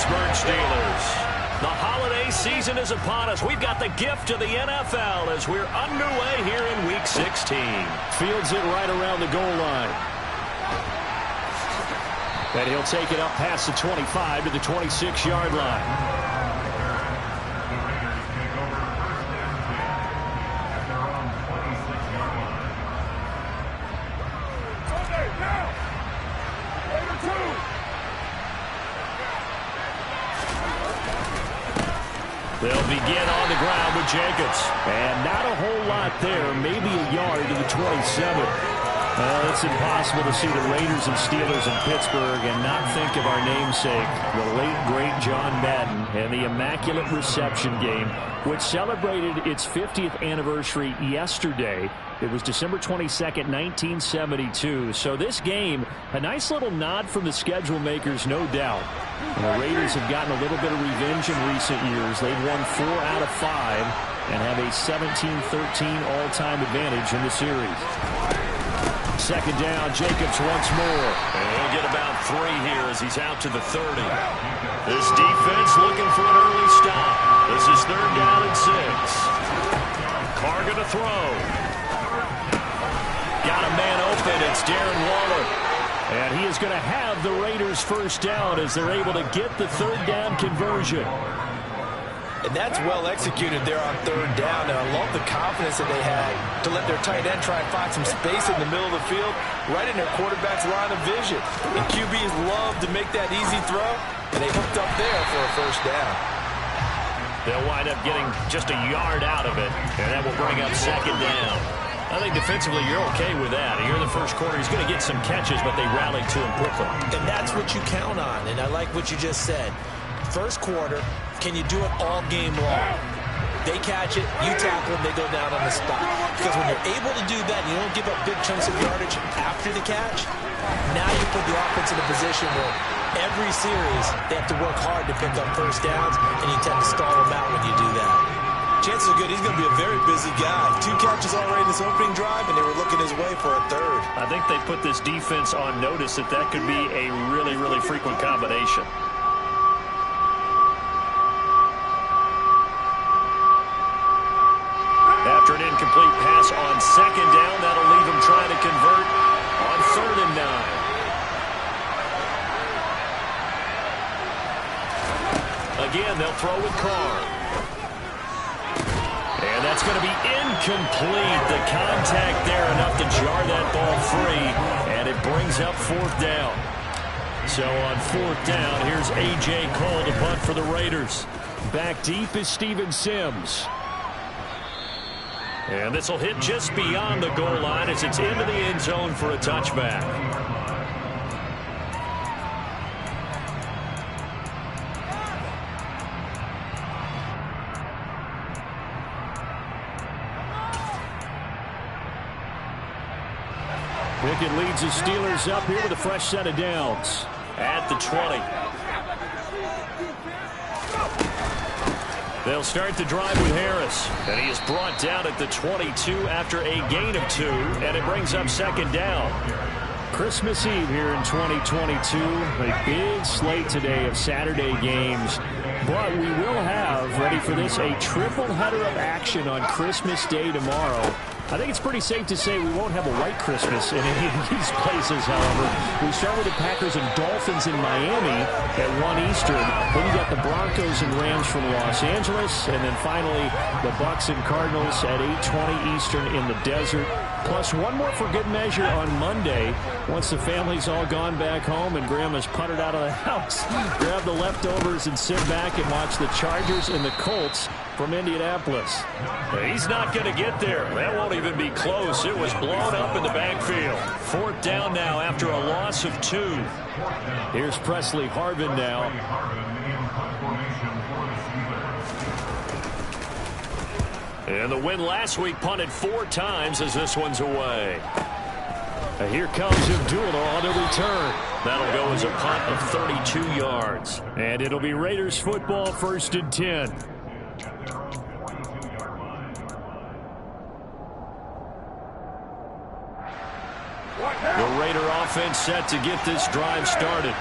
Pittsburgh Steelers. The holiday season is upon us. We've got the gift of the NFL as we're underway here in Week 16. Fields it right around the goal line. And he'll take it up past the 25 to the 26-yard line. They'll begin on the ground with Jacobs. And not a whole lot there. Maybe a yard to the 27. It's impossible to see the Raiders and Steelers in Pittsburgh and not think of our namesake, the late, great John Madden, and the Immaculate Reception game, which celebrated its 50th anniversary yesterday. It was December 22nd, 1972. So this game, a nice little nod from the schedule makers, no doubt. And the Raiders have gotten a little bit of revenge in recent years. They've won 4 out of 5 and have a 17-13 all-time advantage in the series. Second down, Jacobs once more. And he'll get about 3 here as he's out to the 30. This defense looking for an early stop. This is 3rd down and 6. Carr going to throw. Got a man open. It's Darren Waller. And he is going to have the Raiders first down as they're able to get the 3rd down conversion. And that's well executed there on 3rd down. And I love the confidence that they had to let their tight end try and find some space in the middle of the field, right in their quarterback's line of vision. And QBs love to make that easy throw, and they hooked up there for a first down. They'll wind up getting just a yard out of it, and that will bring up 2nd down. I think defensively you're okay with that. Here in the first quarter, he's going to get some catches, but they rallied to him quickly. And that's what you count on, and I like what you just said. First quarter, can you do it all game long? They catch it, you tackle them, they go down on the spot. Because when you're able to do that, you don't give up big chunks of yardage after the catch, now you put the offense in a position where every series they have to work hard to pick up first downs, and you tend to stall them out when you do that. Chances are good he's going to be a very busy guy. 2 catches already in this opening drive, and they were looking his way for a 3rd. I think they put this defense on notice that that could be a really, really frequent combination. After an incomplete pass on 2nd down, that'll leave him trying to convert on 3rd and 9. Again, they'll throw with Carr. And that's going to be incomplete. The contact there enough to jar that ball free, and it brings up 4th down. So on 4th down, here's A.J. Cole to punt for the Raiders. Back deep is Steven Sims. And this will hit just beyond the goal line as it's into the end zone for a touchback. Pickett leads the Steelers up here with a fresh set of downs. At the 20. They'll start the drive with Harris. And he is brought down at the 22 after a gain of 2. And it brings up 2nd down. Christmas Eve here in 2022. A big slate today of Saturday games. But we will have, ready for this, a triple header of action on Christmas Day tomorrow. I think it's pretty safe to say we won't have a white Christmas in any of these places, however. We start with the Packers and Dolphins in Miami at 1 Eastern. Then you got the Broncos and Rams from Los Angeles. And then finally, the Bucs and Cardinals at 8:20 Eastern in the desert. Plus one more for good measure on Monday. Once the family's all gone back home and Grandma's puttered out of the house, grab the leftovers and sit back and watch the Chargers and the Colts from Indianapolis. He's not going to get there. That won't even be close. It was blown up in the backfield. 4th down now after a loss of 2. Here's Presley Harvin now. And the win last week punted 4 times as this one's away. And here comes Abdullah on the return. That'll go as a punt of 32 yards. And it'll be Raiders football 1st and 10. The Raider offense set to get this drive started.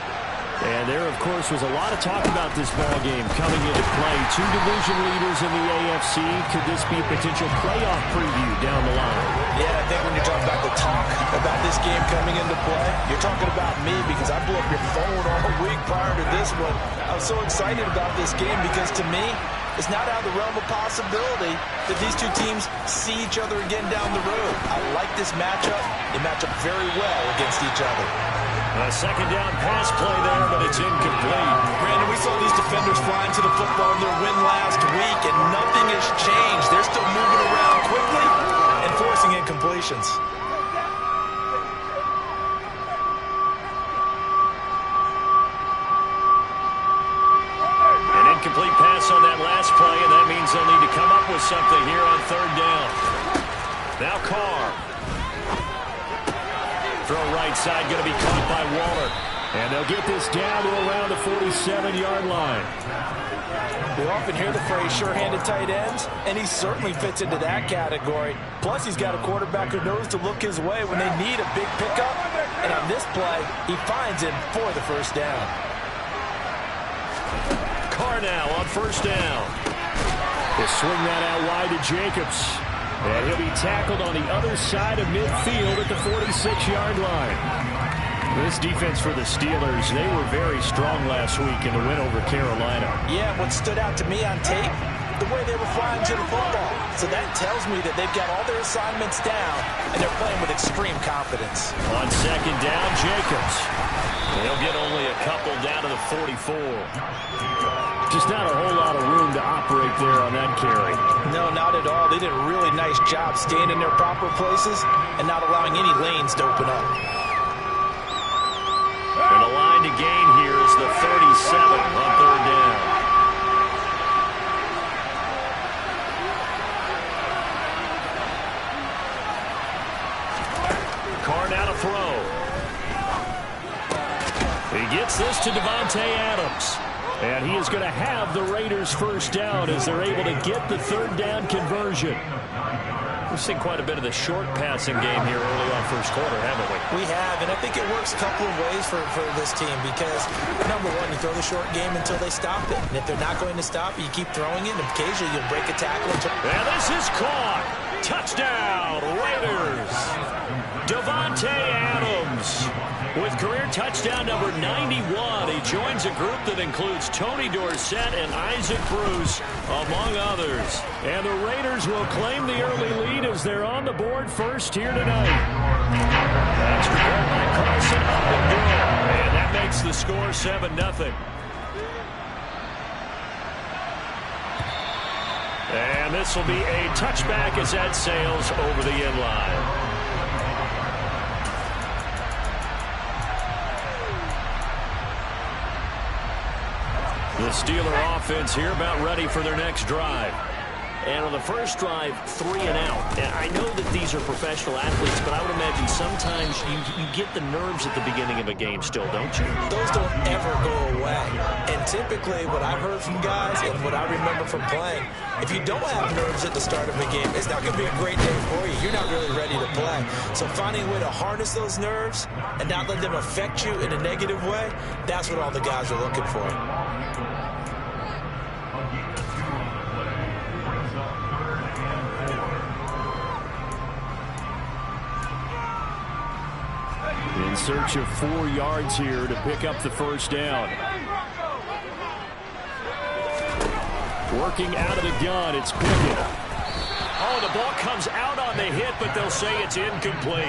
And there, of course, was a lot of talk about this ball game coming into play. Two division leaders in the AFC. Could this be a potential playoff preview down the line? Yeah, I think when you're talking about the talk about this game coming into play, you're talking about me because I blew up your phone all week prior to this one. I was so excited about this game because to me, it's not out of the realm of possibility that these two teams see each other again down the road. I like this matchup. They match up very well against each other. A second down pass play there, but it's incomplete. Brandon, we saw these defenders flying to the football in their win last week, and nothing has changed. They're still moving around quickly and forcing incompletions. An incomplete pass on that last play, and that means they'll need to come up with something here on third down. Now Carr. Throw right side, going to be caught by Waller. And they'll get this down to around the 47-yard line. We often hear the phrase sure-handed tight ends, and he certainly fits into that category. Plus, he's got a quarterback who knows to look his way when they need a big pickup. And on this play, he finds him for the first down. Carr now on first down. They'll swing that out wide to Jacobs. And he'll be tackled on the other side of midfield at the 46-yard line. This defense for the Steelers, they were very strong last week in the win over Carolina. Yeah, what stood out to me on tape, the way they were flying to the football. So that tells me that they've got all their assignments down, and they're playing with extreme confidence. On second down, Jacobs. He'll get only a couple down to the 44. Just not a whole lot of room to operate there on that carry. No, not at all. They did a really nice job staying in their proper places and not allowing any lanes to open up. And the line to gain here is the 37 on third down. Carr now to throw. He gets this to Davante Adams. And he is going to have the Raiders first down as they're able to get the third down conversion. We've seen quite a bit of the short passing game here early on first quarter, haven't we? We have, and I think it works a couple of ways for this team because, number one, you throw the short game until they stop it. And if they're not going to stop it, you keep throwing it, and occasionally you'll break a tackle. And this is caught. Touchdown, Raiders. Davante Adams with career touchdown number 91. He joins a group that includes Tony Dorsett and Isaac Bruce, among others. And the Raiders will claim the early lead as they're on the board first here tonight. Extra point by Carson, up and good. And that makes the score 7-0. And this will be a touchback as that sails over the end line. The Steeler offense here about ready for their next drive. And on the first drive, 3 and out. And I know that these are professional athletes, but I would imagine sometimes you get the nerves at the beginning of a game still, don't you? Those don't ever go away. And typically what I've heard from guys and what I remember from playing, if you don't have nerves at the start of a game, it's not going to be a great day for you. You're not really ready to play. So finding a way to harness those nerves and not let them affect you in a negative way, that's what all the guys are looking for. In search of 4 yards here to pick up the first down. Working out of the gun, it's Pickett. Oh, the ball comes out on the hit, but they'll say it's incomplete.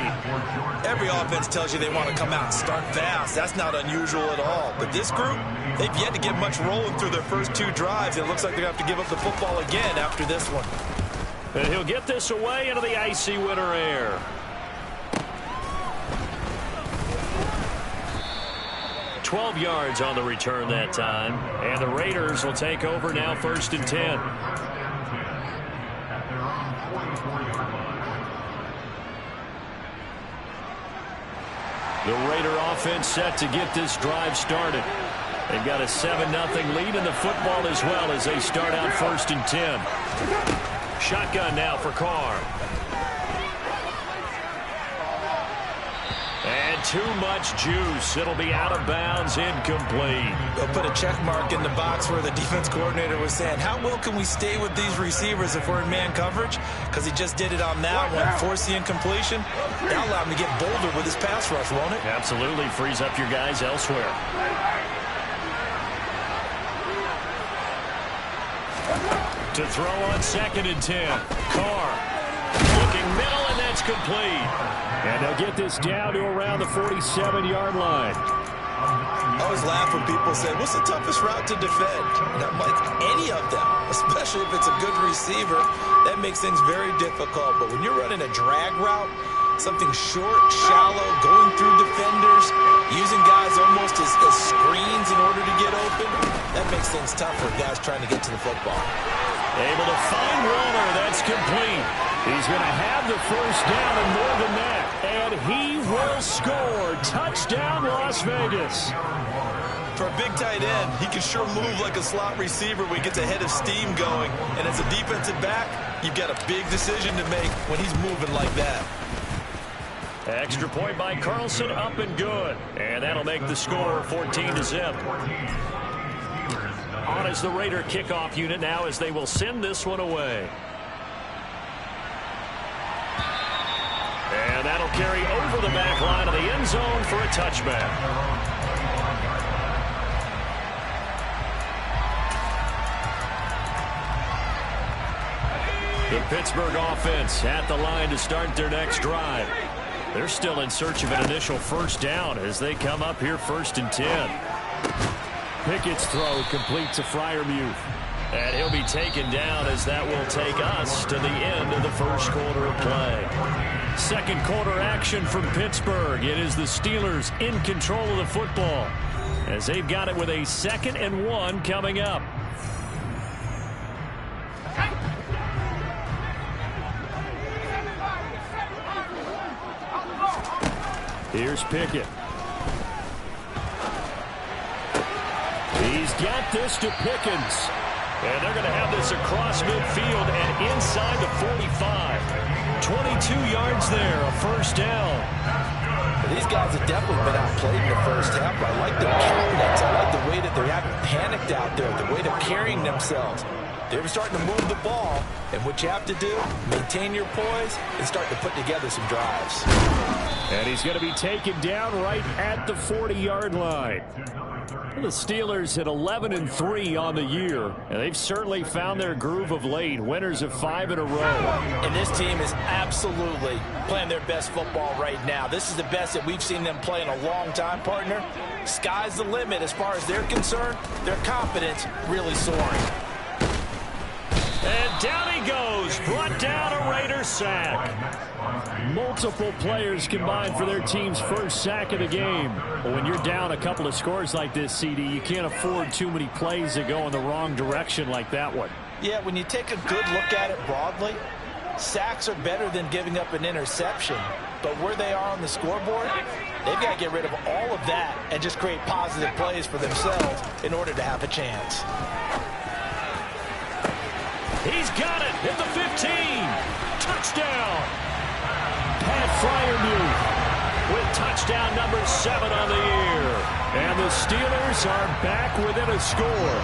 Every offense tells you they want to come out and start fast. That's not unusual at all. But this group, they've yet to get much rolling through their first 2 drives. It looks like they're going to have to give up the football again after this one. And he'll get this away into the icy winter air. $12 yards on the return that time. And the Raiders will take over now, 1st and 10. The Raider offense set to get this drive started. They've got a 7-0 lead in the football as well as they start out 1st and 10. Shotgun now for Carr. And too much juice. It'll be out of bounds, incomplete. They'll put a check mark in the box where the defense coordinator was saying, how well can we stay with these receivers if we're in man coverage? Because he just did it on that one, force the incompletion. That'll allow him to get bolder with his pass rush, won't it? Absolutely, frees up your guys elsewhere. To throw on 2nd and 10. Carr looking middle, and that's complete. And they'll get this down to around the 47-yard line. I always laugh when people say, what's the toughest route to defend? And I'm like, any of them, especially if it's a good receiver. That makes things very difficult. But when you're running a drag route, something short, shallow, going through defenders, using guys almost as screens in order to get open, that makes things tough for guys trying to get to the football. Able to find Waller. That's complete. He's going to have the first down and more than that. And he will score. Touchdown, Las Vegas. For a big tight end, he can sure move like a slot receiver when he gets a head of steam going. And as a defensive back, you've got a big decision to make when he's moving like that. Extra point by Carlson, up and good. And that'll make the score 14-0. On is the Raider kickoff unit now as they will send this one away. And that'll carry over the back line of the end zone for a touchback. The Pittsburgh offense at the line to start their next drive. They're still in search of an initial first down as they come up here 1st and 10. Pickett's throw complete to Freiermuth. And he'll be taken down as that will take us to the end of the first quarter of play. Second quarter action from Pittsburgh. It is the Steelers in control of the football as they've got it with a 2nd and 1 coming up. Here's Pickett. He's got this to Pickens. And they're going to have this across midfield and inside the 45. 22 yards there, a first down. These guys have definitely been outplayed in the first half. I like their confidence. I like the way that they're acting panicked out there, the way they're carrying themselves. They're starting to move the ball, and what you have to do, maintain your poise and start to put together some drives. And he's going to be taken down right at the 40-yard line. The Steelers at 11-3 on the year, and they've certainly found their groove of late. Winners of 5 in a row. And this team is absolutely playing their best football right now. This is the best that we've seen them play in a long time, partner. Sky's the limit as far as they're concerned. Their confidence really soaring. And down he goes. Brought down a Raider sack. Multiple players combined for their team's first sack of the game. But when you're down a couple of scores like this, CD, you can't afford too many plays that go in the wrong direction like that one. Yeah, when you take a good look at it broadly, sacks are better than giving up an interception. But where they are on the scoreboard, they've got to get rid of all of that and just create positive plays for themselves in order to have a chance. He's got it at the 15. Touchdown. Pat Freiermuth with touchdown number 7 on the year. And the Steelers are back within a score.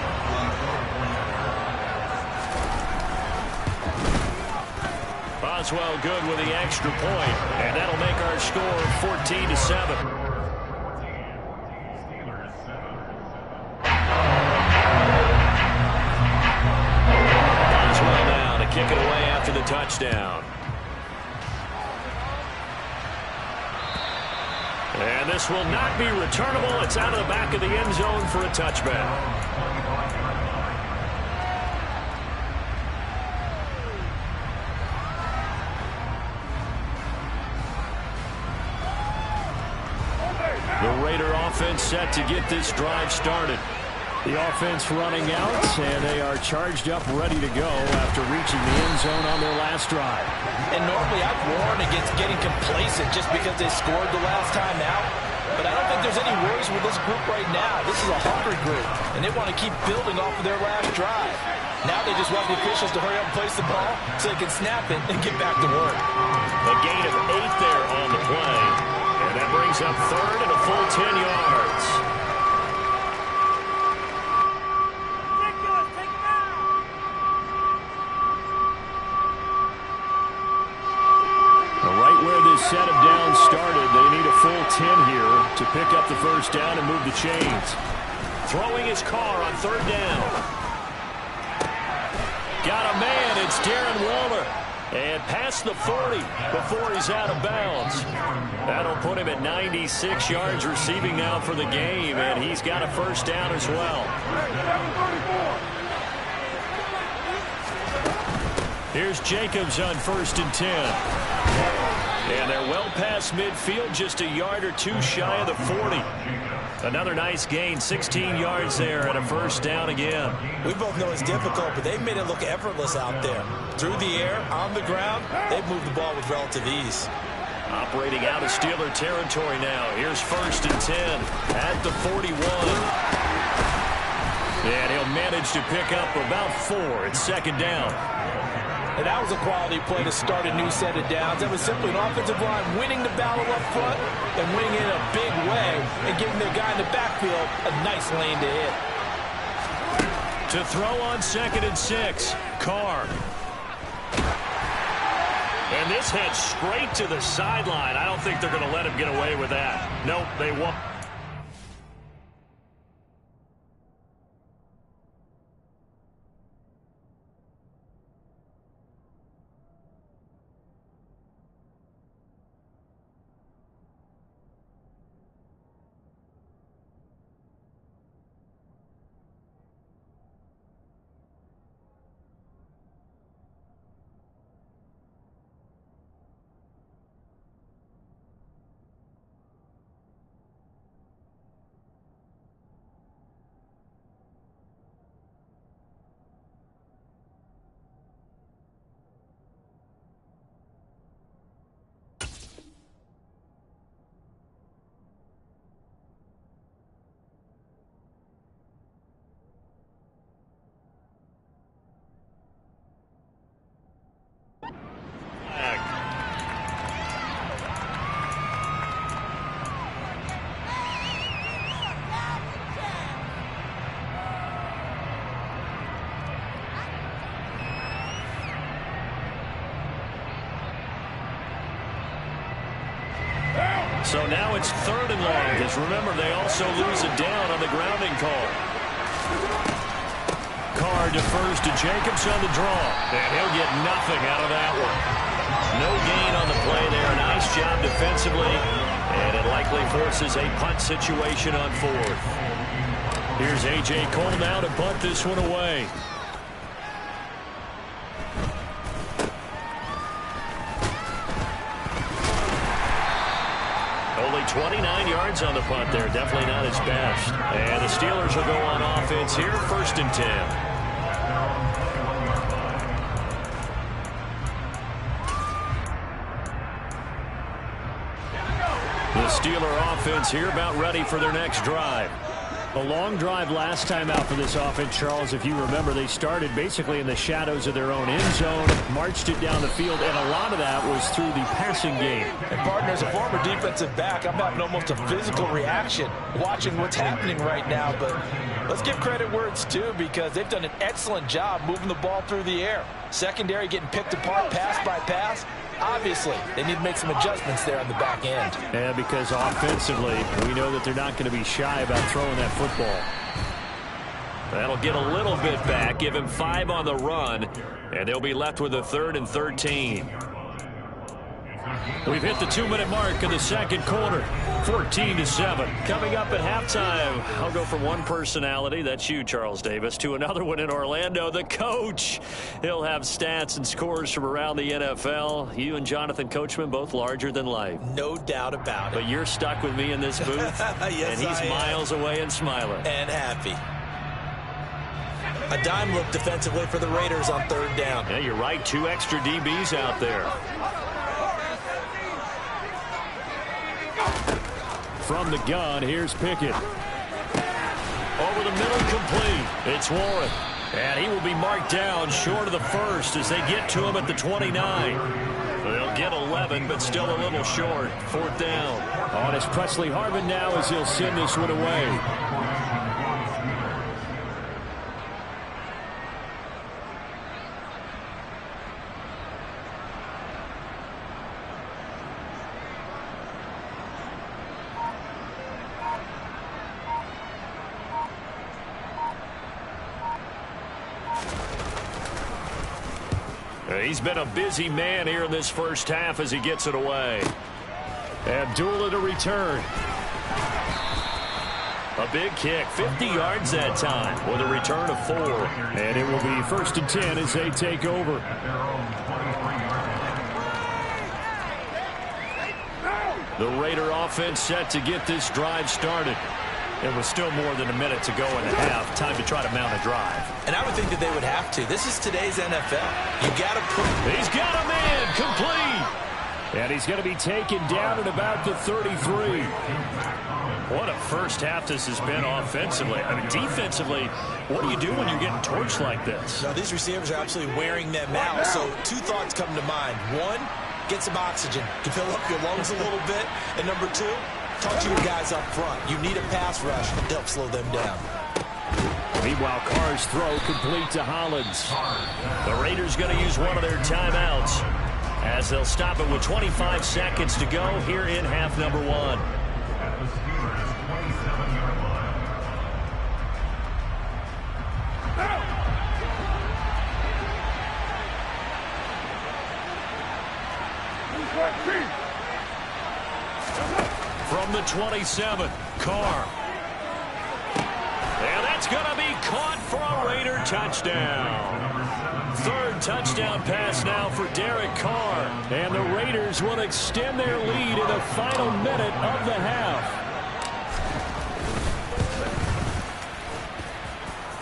Boswell good with the extra point, and that'll make our score 14-7. Kick it away after the touchdown. And this will not be returnable. It's out of the back of the end zone for a touchback. The Raider offense set to get this drive started. The offense running out, and they are charged up, ready to go after reaching the end zone on their last drive. And normally I've warned against getting complacent just because they scored the last time out. But I don't think there's any worries with this group right now. This is a hungry group, and they want to keep building off of their last drive. Now they just want the officials to hurry up and place the ball so they can snap it and get back to work. A gain of 8 there on the play. And that brings up third and a full 10 yards. Right where this set of downs started, they need a full 10 here to pick up the first down and move the chains. Throwing his car on third down. Got a man. It's Darren Waller. And past the 40 before he's out of bounds. That'll put him at 96 yards receiving now for the game, and he's got a first down as well. Here's Jacobs on 1st and 10. And they're well past midfield, just a yard or two shy of the 40. Another nice gain, 16 yards there, and a first down again. We both know it's difficult, but they've made it look effortless out there. Through the air, on the ground, they've moved the ball with relative ease. Operating out of Steeler territory now. Here's 1st and 10 at the 41. And he'll manage to pick up about 4. It's 2nd down. And that was a quality play to start a new set of downs. That was simply an offensive line winning the battle up front and winning it in a big way and giving their guy in the backfield a nice lane to hit. To throw on 2nd and 6, Carr. And this heads straight to the sideline. I don't think they're going to let him get away with that. Nope, they won't. So now it's 3rd and long, because remember, they also lose a down on the grounding call. Carr defers to Jacobs on the draw, and he'll get nothing out of that one. No gain on the play there. Nice job defensively, and it likely forces a punt situation on 4th. Here's A.J. Cole now to punt this one away. Only 29 yards on the punt there. Definitely not his best. And the Steelers will go on offense here, 1st and 10. The Steeler offense here about ready for their next drive. A long drive last time out for this offense, Charles. If you remember, they started basically in the shadows of their own end zone, marched it down the field, and a lot of that was through the passing game. And, partner, as a former defensive back, I'm having almost a physical reaction watching what's happening right now. But let's give credit where it's due, because they've done an excellent job moving the ball through the air. Secondary getting picked apart pass by pass. Obviously, they need to make some adjustments there on the back end. Yeah, because offensively, we know that they're not going to be shy about throwing that football. That'll get a little bit back, give him 5 on the run, and they'll be left with a 3rd and 13. We've hit the 2-minute mark of the 2nd quarter, 14-7. Coming up at halftime, I'll go from one personality, that's you, Charles Davis, to another one in Orlando, the coach. He'll have stats and scores from around the NFL. You and Jonathan Coachman, both larger than life. No doubt about it. But you're stuck with me in this booth, yes, and he's miles away and smiling. And happy. A dime look defensively for the Raiders on 3rd down. Yeah, you're right, 2 extra DBs out there. From the gun, here's Pickett. Over the middle, complete. It's Warren. And he will be marked down short of the 1st as they get to him at the 29. They'll get 11, but still a little short. 4th down. On is Presley Harvin now as he'll send this one away. He's been a busy man here in this first half as he gets it away. Abdullah to return. A big kick, 50 yards that time with a return of 4. And it will be 1st and 10 as they take over. The Raider offense set to get this drive started. It was still more than a minute to go in the half. Time to try to mount a drive. And I would think that they would have to. This is today's NFL. You got to put... He's got a man complete. And he's going to be taken down at about the 33. What a first half this has been offensively. I mean, defensively, what do you do when you're getting torched like this? Now, these receivers are absolutely wearing them out. So 2 thoughts come to mind. 1, get some oxygen to fill up your lungs a little bit. And number 2, talk to your guys up front. You need a pass rush to help slow them down. Meanwhile, Carr's throw complete to Hollins. The Raiders going to use one of their timeouts as they'll stop it with 25 seconds to go here in half number 1. From the 27, Carr. And that's going to be caught for a Raider touchdown. 3rd touchdown pass now for Derek Carr. And the Raiders will extend their lead in the final minute of the half.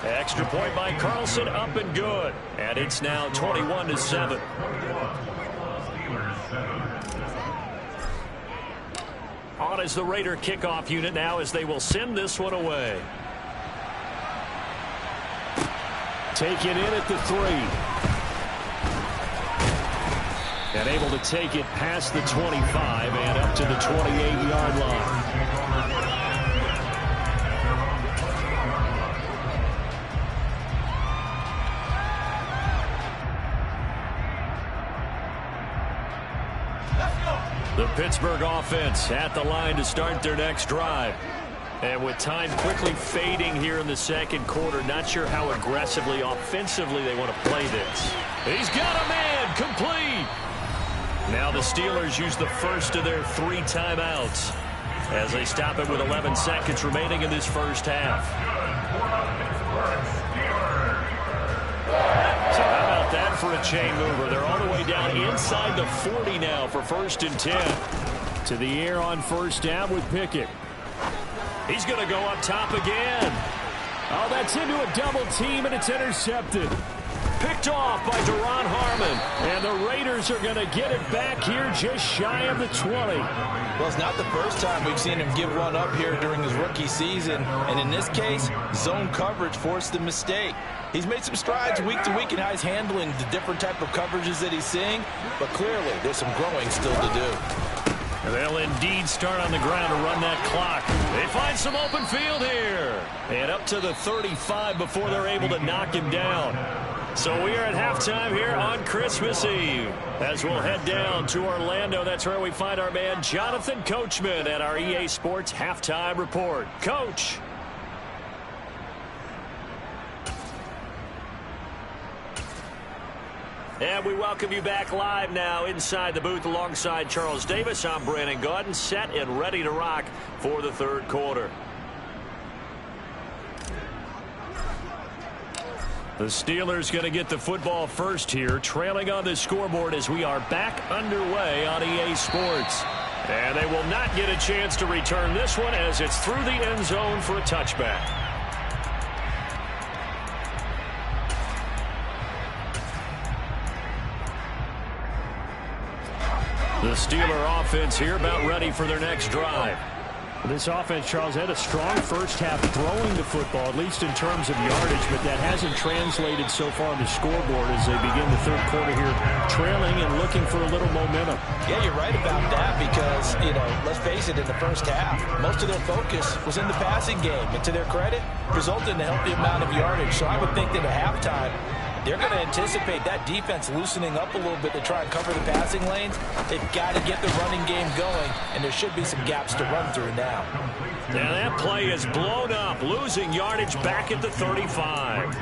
Extra point by Carlson, up and good. And it's now 21-7. On is the Raider kickoff unit now as they will send this one away. Take it in at the 3. And able to take it past the 25 and up to the 28-yard line. The Pittsburgh offense at the line to start their next drive. And with time quickly fading here in the second quarter, not sure how aggressively, offensively they want to play this. He's got a man complete. Now the Steelers use the first of their 3 timeouts as they stop it with 11 seconds remaining in this first half. So how about that for a chain mover? They're all the way down inside the 40 now for 1st and 10. To the air on 1st down with Pickett. He's going to go up top again. Oh, that's into a double team, and it's intercepted. Picked off by Duron Harmon. And the Raiders are going to get it back here just shy of the 20. Well, it's not the first time we've seen him give one up here during his rookie season. And in this case, zone coverage forced the mistake. He's made some strides week to week in how he's handling the different type of coverages that he's seeing. But clearly, there's some growing still to do. They'll indeed start on the ground to run that clock. They find some open field here. And up to the 35 before they're able to knock him down. So we are at halftime here on Christmas Eve. As we'll head down to Orlando, that's where we find our man Jonathan Coachman at our EA Sports Halftime Report. Coach. And we welcome you back live now inside the booth alongside Charles Davis. I'm Brandon Gaudin, set and ready to rock for the 3rd quarter. The Steelers going to get the football first here, trailing on the scoreboard as we are back underway on EA Sports. And they will not get a chance to return this one as it's through the end zone for a touchback. The Steeler offense here about ready for their next drive. This offense, Charles, had a strong first half throwing the football, at least in terms of yardage, but that hasn't translated so far on the scoreboard as they begin the third quarter here, trailing and looking for a little momentum. Yeah, you're right about that because, let's face it, in the first half, most of their focus was in the passing game. And to their credit, resulted in a healthy amount of yardage. So I would think that at halftime, they're going to anticipate that defense loosening up a little bit to try and cover the passing lanes. They've got to get the running game going, and there should be some gaps to run through now. Now that play is blown up, losing yardage back at the 35.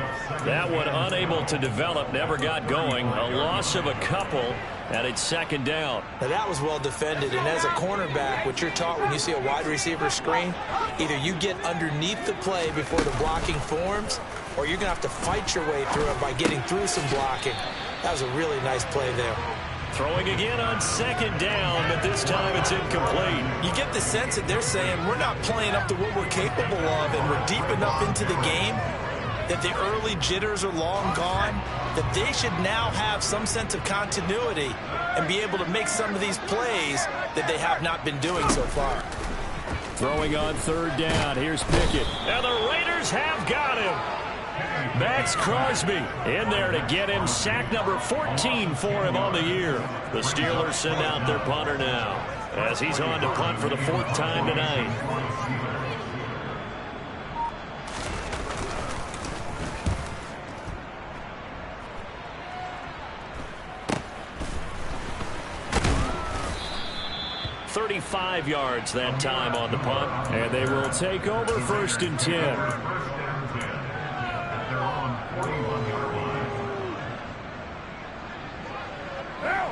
That one unable to develop, never got going. A loss of a couple, and it's second down. Now that was well defended, and as a cornerback, what you're taught when you see a wide receiver screen, either you get underneath the play before the blocking forms, or you're going to have to fight your way through it by getting through some blocking. That was a really nice play there. Throwing again on second down, but this time it's incomplete. You get the sense that they're saying we're not playing up to what we're capable of, and we're deep enough into the game that the early jitters are long gone, that they should now have some sense of continuity and be able to make some of these plays that they have not been doing so far. Throwing on third down. Here's Pickett. And the Raiders have got him. Max Crosby in there to get him sack number 14 for him on the year. The Steelers send out their punter now as he's on to punt for the fourth time tonight. .35 yards that time on the punt. And they will take over first and 10.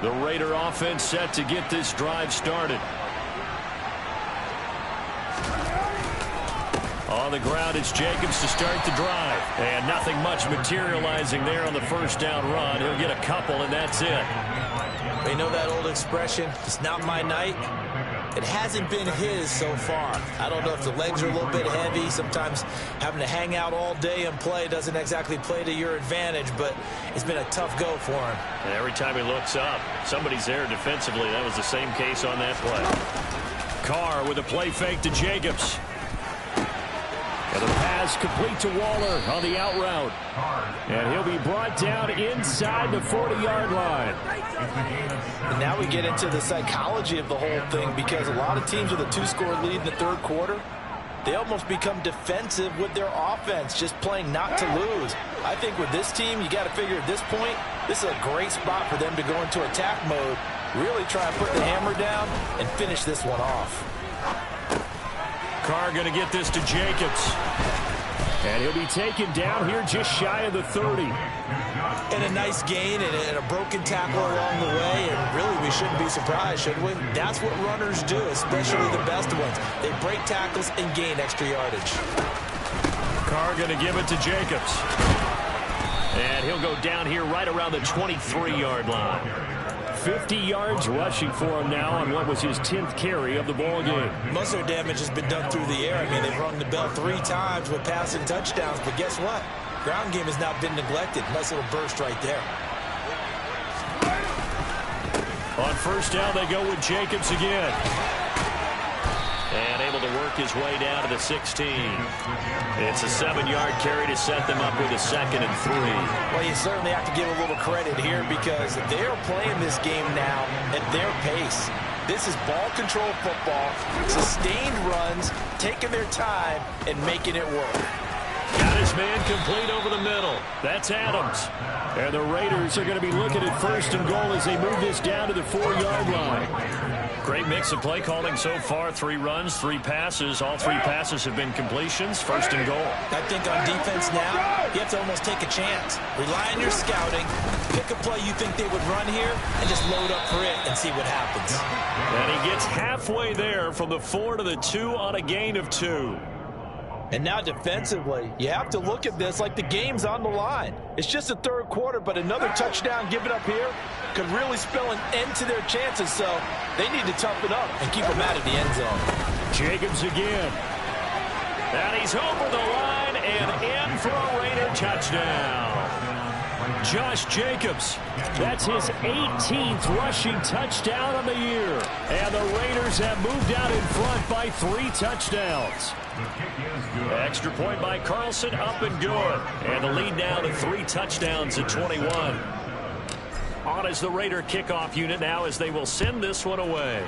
The Raider offense set to get this drive started. On the ground, it's Jacobs to start the drive. And nothing much materializing there on the first down run. He'll get a couple, and that's it. You know that old expression, it's not my night? It hasn't been his so far. I don't know if the legs are a little bit heavy. Sometimes having to hang out all day and play doesn't exactly play to your advantage, but it's been a tough go for him. And every time he looks up, somebody's there defensively. That was the same case on that play. Carr with a play fake to Jacobs. And the pass complete to Waller on the out route. And he'll be brought down inside the 40-yard line. And now we get into the psychology of the whole thing, because a lot of teams with a two-score lead in the third quarter, they almost become defensive with their offense, just playing not to lose. I think with this team, you got to figure at this point, this is a great spot for them to go into attack mode, really try and put the hammer down and finish this one off. Carr going to get this to Jacobs. And he'll be taken down here just shy of the 30. And a nice gain and a broken tackle along the way, and really we shouldn't be surprised, should we? That's what runners do, especially the best ones. They break tackles and gain extra yardage. Carr going to give it to Jacobs. And he'll go down here right around the 23-yard line. 50 yards rushing for him now on what was his 10th carry of the ball game. Most of their damage has been done through the air. I mean, they've rung the bell 3 times with passing touchdowns, but guess what? Ground game has not been neglected. Nice little burst right there. On first down, they go with Jacobs again. And able to work his way down to the 16. It's a 7-yard carry to set them up with a 2nd and 3. Well, you certainly have to give a little credit here because they're playing this game now at their pace. This is ball control football, sustained runs, taking their time and making it work. Got his man complete over the middle. That's Adams. And the Raiders are going to be looking at first and goal as they move this down to the 4-yard line. Great mix of play calling so far. 3 runs, 3 passes. All 3 passes have been completions. First and goal. I think on defense now, you have to almost take a chance. Rely on your scouting. Pick a play you think they would run here and just load up for it and see what happens. And he gets halfway there from the 4 to the 2 on a gain of 2. And now defensively, you have to look at this like the game's on the line. It's just the third quarter, but another touchdown given up here could really spell an end to their chances. So they need to toughen up and keep them out of the end zone. Jacobs again. And he's over the line and in for a Raider touchdown. Josh Jacobs. That's his 18th rushing touchdown on the year. And the Raiders have moved out in front by 3 touchdowns. Extra point by Carlson, up and good. And the lead now to 3 touchdowns at 21. On is the Raider kickoff unit now as they will send this one away.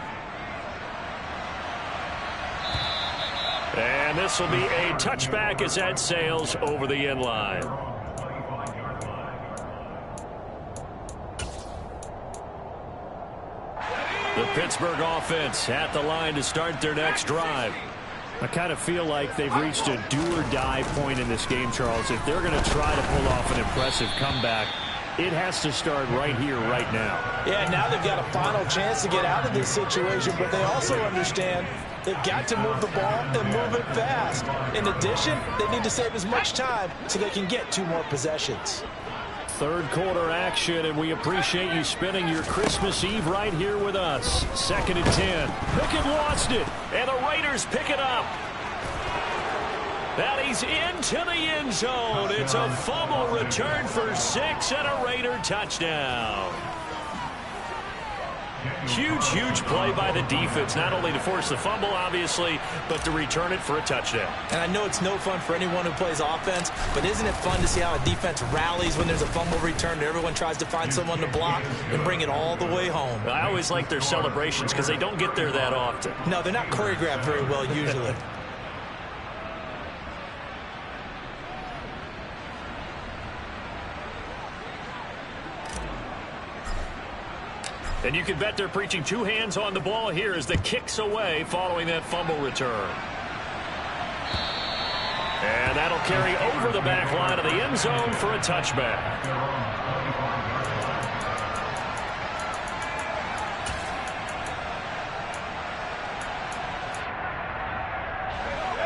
And this will be a touchback as that sails over the end line. The Pittsburgh offense at the line to start their next drive. I kind of feel like they've reached a do-or-die point in this game, Charles. If they're going to try to pull off an impressive comeback, it has to start right here, right now. Yeah, now they've got a final chance to get out of this situation, but they also understand they've got to move the ball and move it fast. In addition, they need to save as much time so they can get 2 more possessions. Third quarter action, and we appreciate you spending your Christmas Eve right here with us. 2nd and 10. Pickett lost it, and the Raiders pick it up. And he's into the end zone. It's a fumble return for 6 and a Raider touchdown. Huge play by the defense, not only to force the fumble, obviously, but to return it for a touchdown. And I know it's no fun for anyone who plays offense, but isn't it fun to see how a defense rallies when there's a fumble return and everyone tries to find someone to block and bring it all the way home? I always like their celebrations because they don't get there that often. No, they're not choreographed very well usually. And you can bet they're preaching 2 hands on the ball here as the kick's away following that fumble return. And that'll carry over the back line of the end zone for a touchback.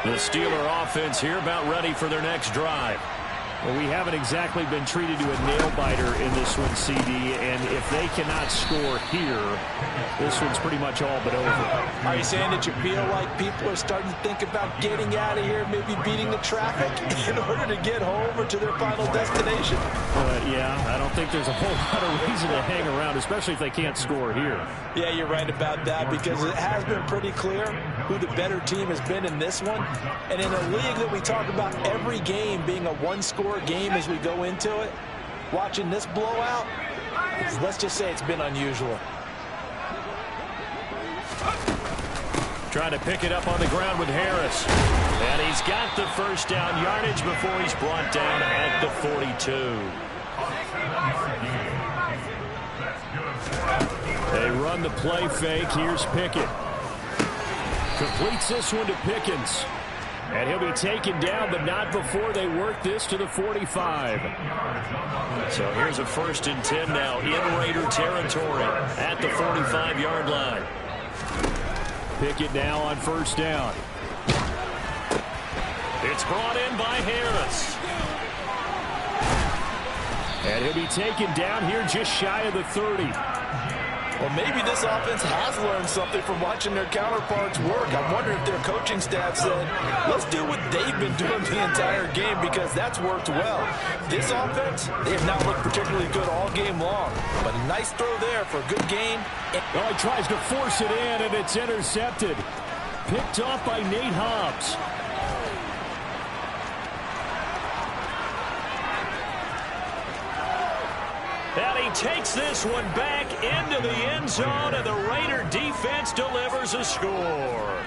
The Steeler offense here about ready for their next drive. Well, we haven't exactly been treated to a nail-biter in this one, CD, and if they cannot score here, this one's pretty much all but over. Are you saying that you feel like people are starting to think about getting out of here, maybe beating the traffic in order to get home or to their final destination? Yeah, I don't think there's a whole lot of reason to hang around, especially if they can't score here. Yeah, you're right about that because it has been pretty clear who the better team has been in this one. And in a league that we talk about every game being a one-score game as we go into it, watching this blowout, let's just say it's been unusual. Trying to pick it up on the ground with Harris. And he's got the first down yardage before he's brought down at the 42. They run the play fake. Here's Pickett. Completes this one to Pickens. And he'll be taken down, but not before they work this to the 45. So here's a 1st and 10 now in Raider territory at the 45-yard line. Pickett now on 1st down. It's brought in by Harris. And he'll be taken down here just shy of the 30. Well, maybe this offense has learned something from watching their counterparts work. I'm wondering if their coaching staff said, let's do what they've been doing the entire game because that's worked well. This offense, they have not looked particularly good all game long. But a nice throw there for a good gain. Well, he tries to force it in, and it's intercepted. Picked off by Nate Hobbs. And he takes this one back into the end zone, and the Raider defense delivers a score.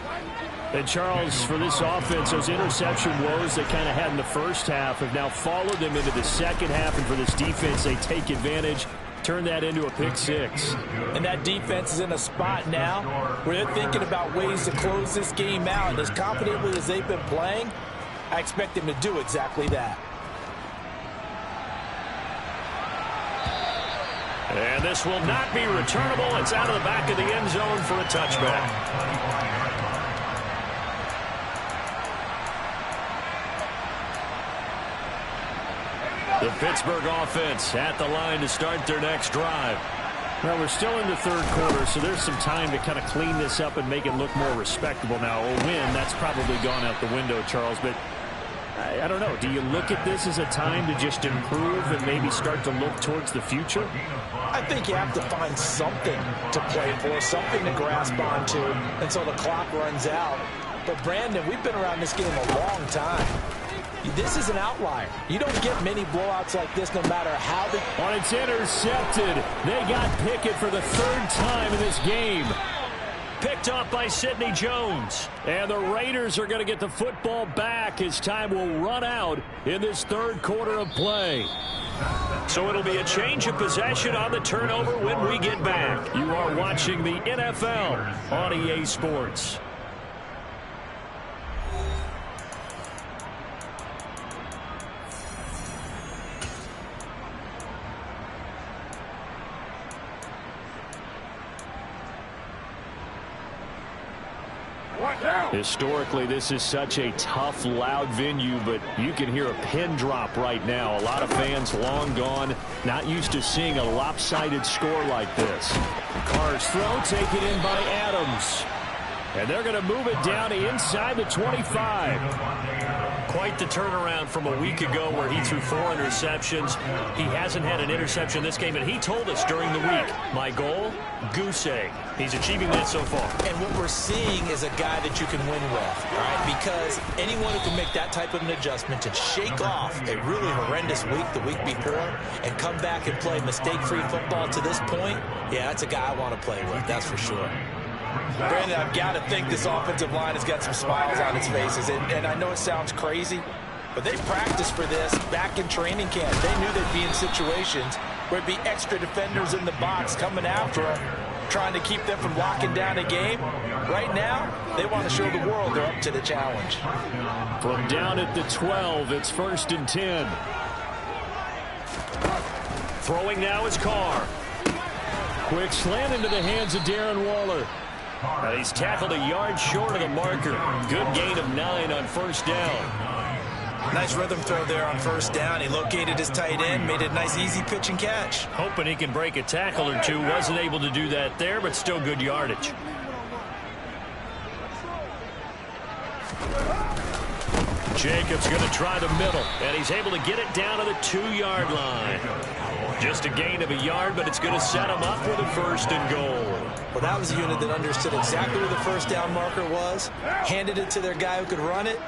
And, Charles, for this offense, those interception woes they kind of had in the first half have now followed them into the second half. And for this defense, they take advantage, turn that into a pick 6. And that defense is in a spot now where they're thinking about ways to close this game out. And as confidently as they've been playing, I expect them to do exactly that. And this will not be returnable. It's out of the back of the end zone for a touchback. The Pittsburgh offense at the line to start their next drive. Well, we're still in the third quarter, so there's some time to kind of clean this up and make it look more respectable now. A win, that's probably gone out the window, Charles, but I don't know. Do you look at this as a time to just improve and maybe start to look towards the future? I think you have to find something to play for, something to grasp onto until the clock runs out. But, Brandon, we've been around this game a long time. This is an outlier. You don't get many blowouts like this no matter how the... On it's intercepted. They got Pickett for the third time in this game. Picked up by Sidney Jones. And the Raiders are going to get the football back as time will run out in this third quarter of play. So it'll be a change of possession on the turnover when we get back. You are watching the NFL on EA Sports. Historically, this is such a tough, loud venue, but you can hear a pin drop right now. A lot of fans long gone, not used to seeing a lopsided score like this. Carr's throw taken in by Adams. And they're going to move it down to inside the 25. Quite the turnaround from a week ago where he threw 4 interceptions. He hasn't had an interception this game, and he told us during the week, my goal, goose egg. He's achieving that so far. And what we're seeing is a guy that you can win with, all right? Because anyone who can make that type of an adjustment and shake off a really horrendous week the week before and come back and play mistake-free football to this point, yeah, that's a guy I want to play with, that's for sure. Brandon, I've got to think this offensive line has got some smiles on its faces. And I know it sounds crazy, but they practiced for this back in training camp. They knew they'd be in situations where it'd be extra defenders in the box coming after them, trying to keep them from locking down a game. Right now, they want to show the world they're up to the challenge. From down at the 12, it's 1st and 10. Throwing now is Carr. Quick slant into the hands of Darren Waller. He's tackled a yard short of the marker. Good gain of 9 on 1st down. Nice rhythm throw there on 1st down. He located his tight end, made it a nice easy pitch and catch. Hoping he can break a tackle or two. Wasn't able to do that there, but still good yardage. Jacobs going to try the middle, and he's able to get it down to the 2-yard line. Just a gain of a yard, but it's going to set him up with a 1st and goal. Well, that was a unit that understood exactly where the 1st down marker was, handed it to their guy who could run it,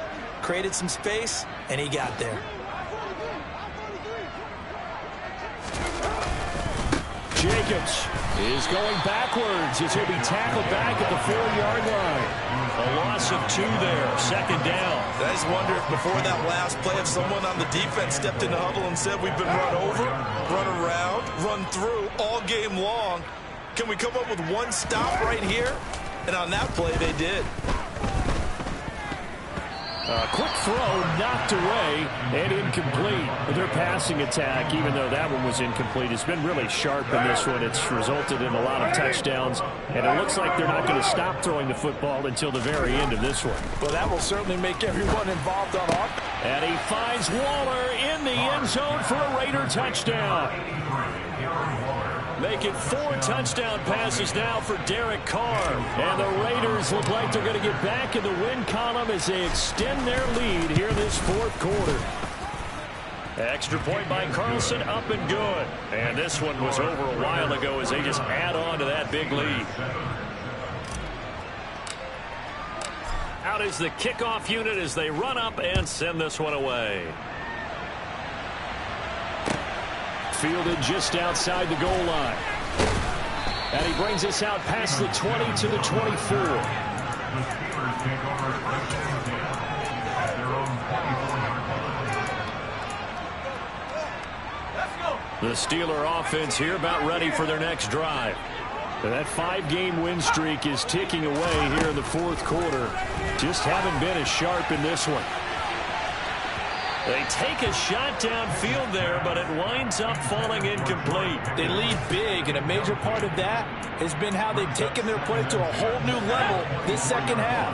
created some space, and he got there. Jacobs is going backwards as he'll be tackled back at the 4-yard line. A loss of 2 there, 2nd down. I just wonder if before that last play, if someone on the defense stepped in the huddle and said, we've been run over, run around, run through all game long. Can we come up with one stop right here? And on that play, they did. A quick throw knocked away and incomplete. Their passing attack, even though that one was incomplete, has been really sharp in this one. It's resulted in a lot of touchdowns, and it looks like they're not going to stop throwing the football until the very end of this one. Well, that will certainly make everyone involved on offense. And he finds Waller in the end zone for a Raider touchdown. Making 4 touchdown passes now for Derek Carr. And the Raiders look like they're going to get back in the win column as they extend their lead here in this 4th quarter. Extra point by Carlson, up and good. And this one was over a while ago as they just add on to that big lead. Out is the kickoff unit as they run up and send this one away. Fielded just outside the goal line. And he brings us out past the 20 to the 24. The Steeler offense here about ready for their next drive. And that 5-game win streak is ticking away here in the 4th quarter. Just haven't been as sharp in this one. They take a shot downfield there, but it winds up falling incomplete. They lead big, and a major part of that has been how they've taken their play to a whole new level this 2nd half.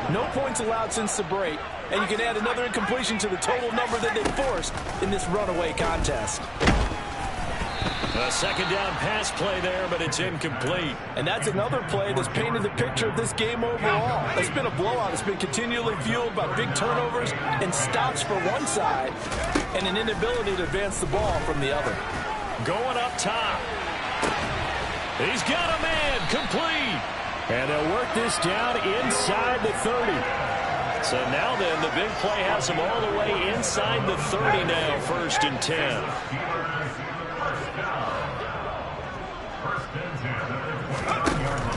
No points allowed since the break, and you can add another incompletion to the total number that they forced in this runaway contest. A second down pass play there, but it's incomplete. And that's another play that's painted the picture of this game overall. It's been a blowout. It's been continually fueled by big turnovers and stops for one side and an inability to advance the ball from the other. Going up top. He's got a man, complete. And they'll work this down inside the 30. So now then, the big play has them all the way inside the 30 now, 1st and 10.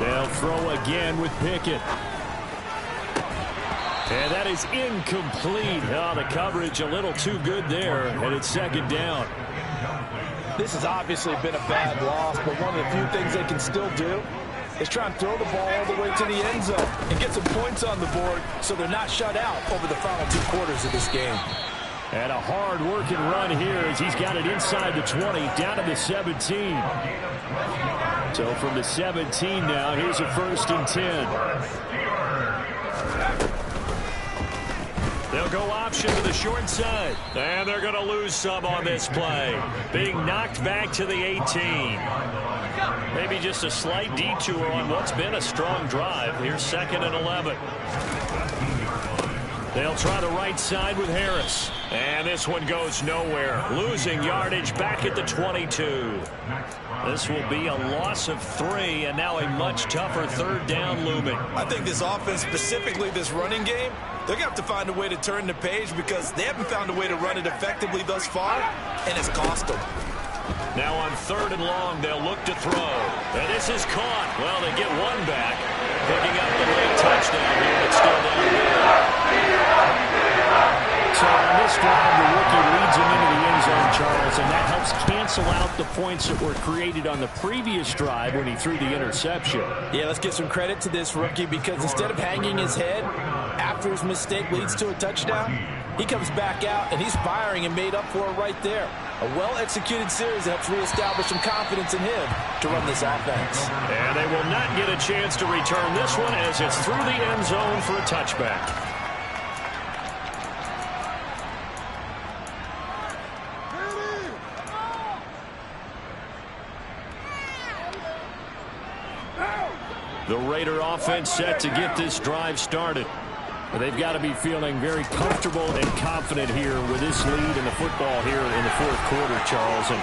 They'll throw again with Pickett. And that is incomplete. Oh, the coverage a little too good there, and it's 2nd down. This has obviously been a bad loss, but one of the few things they can still do is try and throw the ball all the way to the end zone and get some points on the board so they're not shut out over the final 2 quarters of this game. And a hard-working run here as he's got it inside the 20, down to the 17. So from the 17 now, here's a 1st and 10. They'll go option to the short side. And they're going to lose some on this play. Being knocked back to the 18. Maybe just a slight detour on what's been a strong drive. Here's 2nd and 11. They'll try the right side with Harris. And this one goes nowhere. Losing yardage back at the 22. This will be a loss of 3, and now a much tougher 3rd down looming. I think this offense, specifically this running game, they're going to have to find a way to turn the page because they haven't found a way to run it effectively thus far, and it's cost them. Now on 3rd and long, they'll look to throw. And this is caught. Well, they get one back. Picking up the late touchdown here. It's still down there. So on this drive, the rookie leads him into the end zone, Charles, and that helps cancel out the points that were created on the previous drive when he threw the interception. Yeah, let's give some credit to this rookie because instead of hanging his head after his mistake leads to a touchdown, he comes back out and he's firing and made up for it right there. A well-executed series that helps reestablish some confidence in him to run this offense. And they will not get a chance to return this one as it's through the end zone for a touchback. The Raider offense set to get this drive started. They've got to be feeling very comfortable and confident here with this lead in the football here in the 4th quarter, Charles. And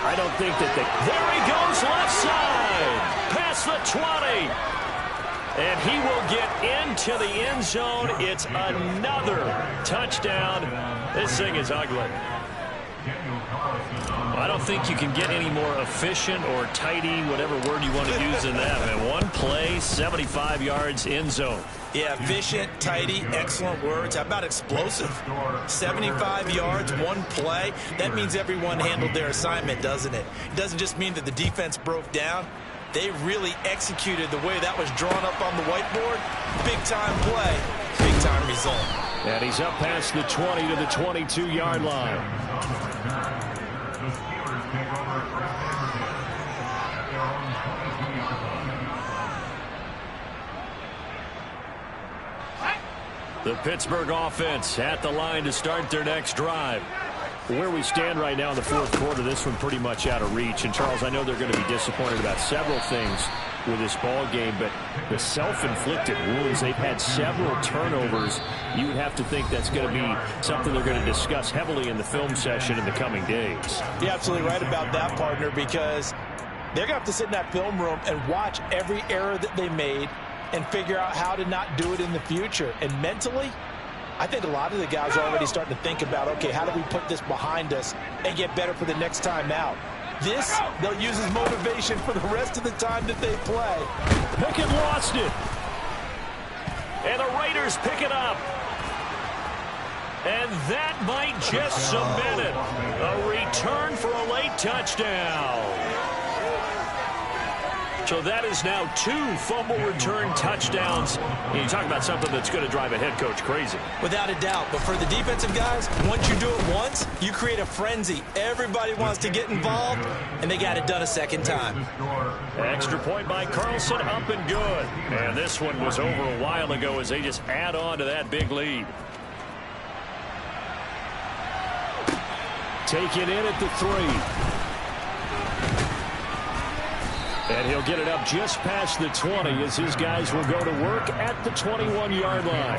I don't think that they... There he goes, left side, past the 20. And he will get into the end zone. It's another touchdown. This thing is ugly. I don't think you can get any more efficient or tidy, whatever word you want to use in that. And one play, 75 yards, end zone. Yeah, efficient, tidy, excellent words. How about explosive? 75 yards, one play. That means everyone handled their assignment, doesn't it? It doesn't just mean that the defense broke down. They really executed the way that was drawn up on the whiteboard. Big-time play, big-time result. And he's up past the 20 to the 22-yard line. The Pittsburgh offense at the line to start their next drive. Where we stand right now in the 4th quarter, this one pretty much out of reach. And, Charles, I know they're going to be disappointed about several things with this ball game, but the self-inflicted wounds, they've had several turnovers. You would have to think that's going to be something they're going to discuss heavily in the film session in the coming days. You're absolutely right about that, partner, because they're going to have to sit in that film room and watch every error that they made and figure out how to not do it in the future. And mentally, I think a lot of the guys are already starting to think about, okay, how do we put this behind us and get better for the next time out? This, they'll use as motivation for the rest of the time that they play. Pickett lost it. And the Raiders pick it up. And that might just cement it. A return for a late touchdown. So that is now 2 fumble return touchdowns. You talk about something that's going to drive a head coach crazy. Without a doubt. But for the defensive guys, once you do it once, you create a frenzy. Everybody wants to get involved, and they got it done a second time. Extra point by Carlson, up and good. And this one was over a while ago as they just add on to that big lead. Taken in at the 3. And he'll get it up just past the 20 as his guys will go to work at the 21-yard line.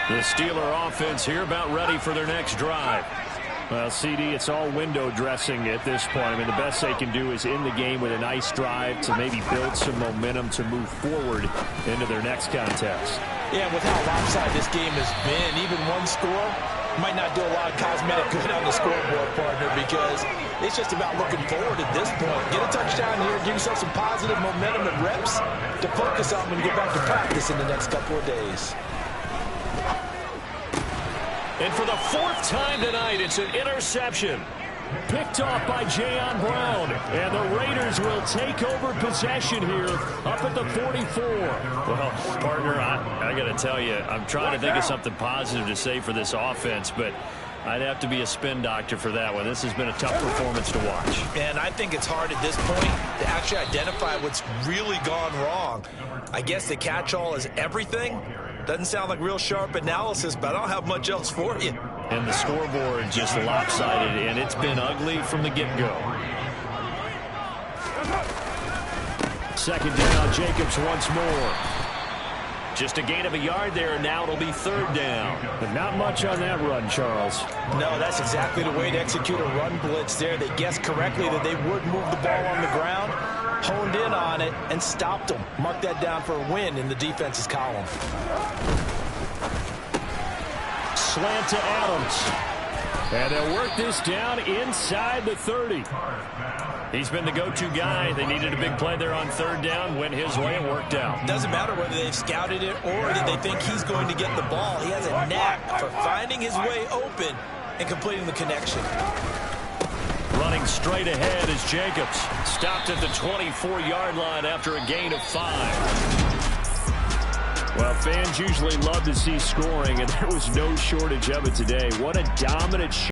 The Steeler offense here about ready for their next drive. Well, CD, it's all window dressing at this point. I mean, the best they can do is in the game with a nice drive to maybe build some momentum to move forward into their next contest. Yeah, with how lopsided this game has been, even one score might not do a lot of cosmetic good on the scoreboard, partner, because it's just about looking forward at this point. Get a touchdown here, give yourself some positive momentum and reps to focus on when you get back to practice in the next couple of days. And for the fourth time tonight, it's an interception. Picked off by Jayon Brown. And the Raiders will take over possession here up at the 44. Well, partner, I got to tell you, I'm trying to think of something positive to say for this offense, but I'd have to be a spin doctor for that one. This has been a tough performance to watch. And I think it's hard at this point to actually identify what's really gone wrong. I guess the catch-all is everything. Doesn't sound like real sharp analysis, but I don't have much else for you. And the scoreboard just lopsided, and it's been ugly from the get-go. Second down, Jacobs once more. Just a gain of a yard there, and now it'll be third down. But not much on that run, Charles. No, that's exactly the way to execute a run blitz there. They guessed correctly that they would move the ball on the ground, honed in on it, and stopped them. Mark that down for a win in the defense's column. Slant to Adams. And they'll work this down inside the 30. He's been the go-to guy. They needed a big play there on third down. Went his way and worked out. Doesn't matter whether they've scouted it or that they think he's going to get the ball. He has a knack for finding his way open and completing the connection. Running straight ahead is Jacobs. Stopped at the 24-yard line after a gain of 5. Well, fans usually love to see scoring, and there was no shortage of it today. What a dominant shot.